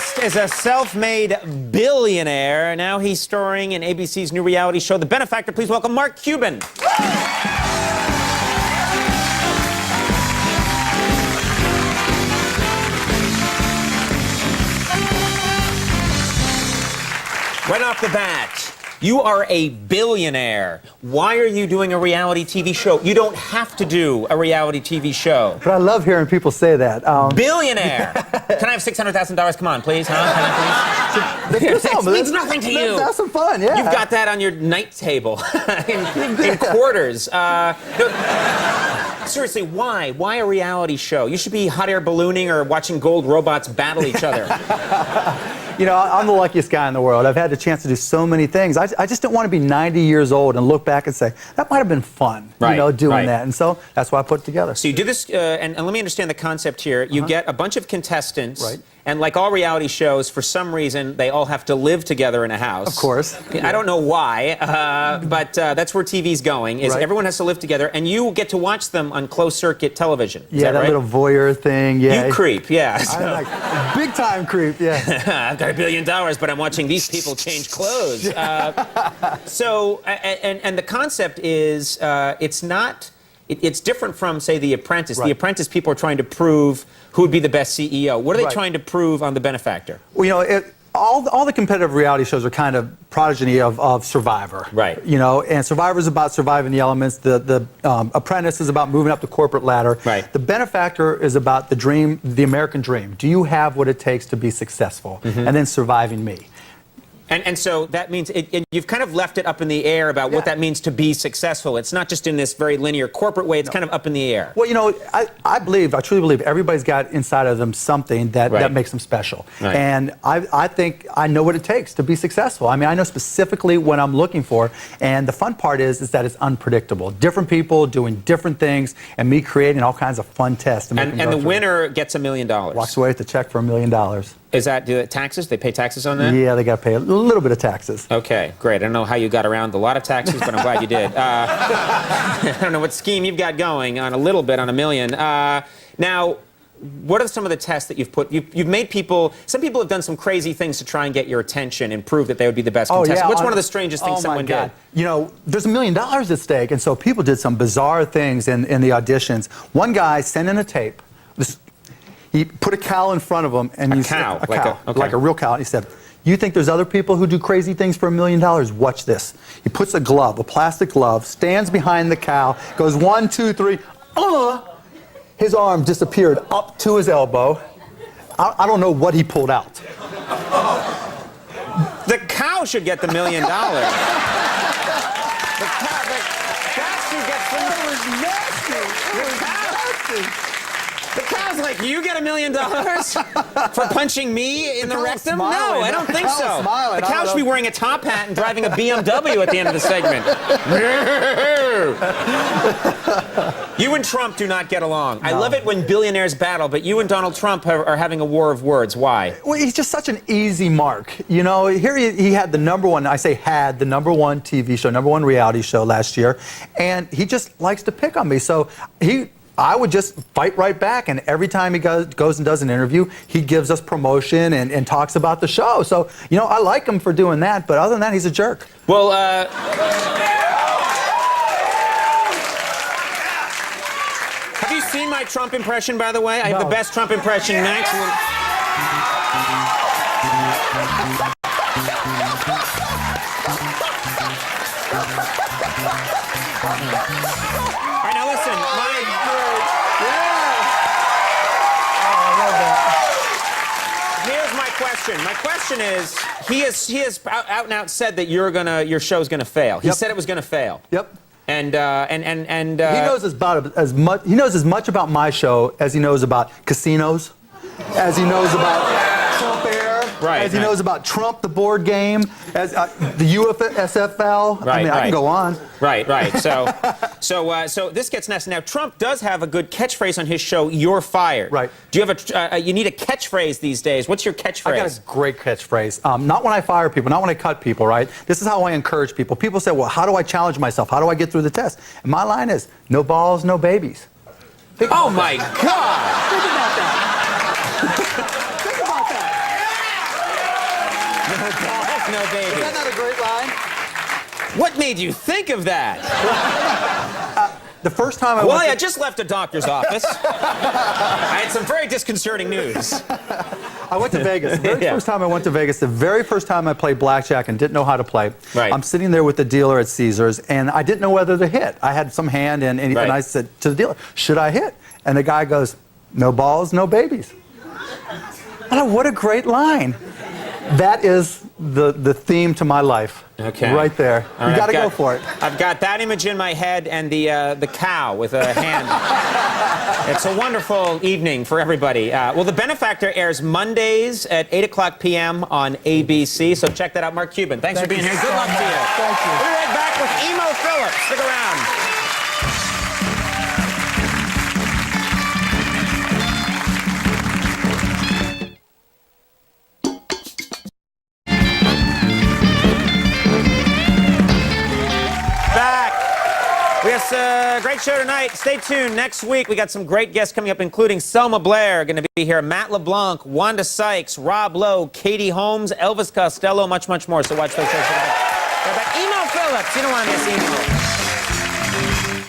guest is a self-made billionaire. Now he's starring in ABC's new reality show, The Benefactor. Please welcome Mark Cuban. Right off the bat, you are a billionaire. Why are you doing a reality TV show? You don't have to do a reality TV show. But I love hearing people say that. Billionaire! Can I have $600,000? Come on, please, huh? Can I please? It means nothing to you. That's some fun, yeah. You've got that on your night table in quarters. Seriously, why? Why a reality show? You should be hot air ballooning or watching gold robots battle each other. You know, I'm the luckiest guy in the world. I've had the chance to do so many things. I just don't want to be 90 years old and look back and say, that might have been fun, you know, doing that. And so that's why I put it together. So you do this, and let me understand the concept here. You get a bunch of contestants, and like all reality shows, for some reason, they all have to live together in a house. Of course. I don't know why, but that's where TV's going, is everyone has to live together, and you get to watch them on closed-circuit television. Is that right? Little voyeur thing, yeah. You creep, yeah. So. I'm like, big-time creep, yeah. I've got $1 billion, but I'm watching these people change clothes. So, and the concept is, it's different from, say, The Apprentice. The Apprentice, people are trying to prove who would be the best CEO. What are they trying to prove on The Benefactor? Well, you know, all the competitive reality shows are kind of progeny of Survivor. Right. You know, and Survivor is about surviving the elements. The Apprentice is about moving up the corporate ladder. Right. The Benefactor is about the dream, the American dream. Do you have what it takes to be successful? And then surviving me. And so that means you've kind of left it up in the air about what that means to be successful. It's not just in this very linear corporate way. It's kind of up in the air. Well, you know, I truly believe everybody's got inside of them something that makes them special. And I think I know what it takes to be successful. I mean, I know specifically what I'm looking for. And the fun part is that it's unpredictable. Different people doing different things, and me creating all kinds of fun tests. To make and the winner gets $1 million. Walks away with the check for $1 million. Is that taxes? They pay taxes on that? Yeah, they got to pay a little bit of taxes. Okay, great. I don't know how you got around a lot of taxes, but I'm glad you did. I don't know what scheme you've got going on a little bit on $1 million. Now, what are some of the tests that you've put? You've made people. Some people have done some crazy things to try and get your attention and prove that they would be the best contestant. What's one of the strangest things someone did? You know, there's $1 million at stake, and so people did some bizarre things in the auditions. One guy sent in a tape. He put a cow in front of him, and like a real cow, and he said, "You think there's other people who do crazy things for $1 million? Watch this." He puts a glove, a plastic glove, stands behind the cow, goes 1, 2, 3, his arm disappeared up to his elbow. I don't know what he pulled out. The cow should get the $1 million. The cow should get It was nasty. It was nasty. The cow's like, you get $1 million for punching me in the rectum? Smiling. No, I don't think so. Smiling. The cow should be wearing a top hat and driving a BMW at the end of the segment. You and Trump do not get along. No. I love it when billionaires battle, but you and Donald Trump are having a war of words. Why? Well, he's just such an easy mark. You know, here he had the #1, I say had, the #1 TV show, #1 reality show last year, and he just likes to pick on me. So I would just fight right back, and every time he goes and does an interview, he gives us promotion and talks about the show. So, you know, I like him for doing that, but other than that, he's a jerk. Well, have you seen my Trump impression, by the way? I have the best Trump impression next. All right, now listen, here's my question. My question is, he has out and out said that your show's gonna fail. He said it was gonna fail. Yep. And he knows he knows as much about my show as he knows about casinos, as he knows about Trump Air, as he knows about Trump, the board game, as the USFL. I mean, I can go on. Right. So this gets nasty. Now, Trump does have a good catchphrase on his show, "You're fired." Right. Do you have you need a catchphrase these days. What's your catchphrase? I got a great catchphrase. Not when I fire people, not when I cut people, right? This is how I encourage people. People say, well, how do I challenge myself? How do I get through the test? And my line is, no balls, no babies. Oh, my God. Think about that. Think about that. no babies. Is that not a great line? What made you think of that? The first time I I just left a doctor's office. I had some very disconcerting news. I went to Vegas. The very first time I went to Vegas, the very first time I played blackjack and didn't know how to play, right. I'm sitting there with the dealer at Caesars, and I didn't know whether to hit. I had some hand, and I said to the dealer, should I hit? And the guy goes, no balls, no babies. I thought, what a great line. That is the theme to my life. Okay. Right there. You got to go for it. I've got that image in my head and the cow with a hand. It's a wonderful evening for everybody. Well, The Benefactor airs Mondays at 8 o'clock p.m. on ABC, so check that out. Mark Cuban, thanks for being here. Good luck to you. Thank you. We'll be right back with Emo Phillips. Stick around. We have a great show tonight. Stay tuned. Next week, we got some great guests coming up, including Selma Blair, going to be here, Matt LeBlanc, Wanda Sykes, Rob Lowe, Katie Holmes, Elvis Costello, much, much more. So watch those shows tonight. Emo Phillips. You don't want to miss Emo.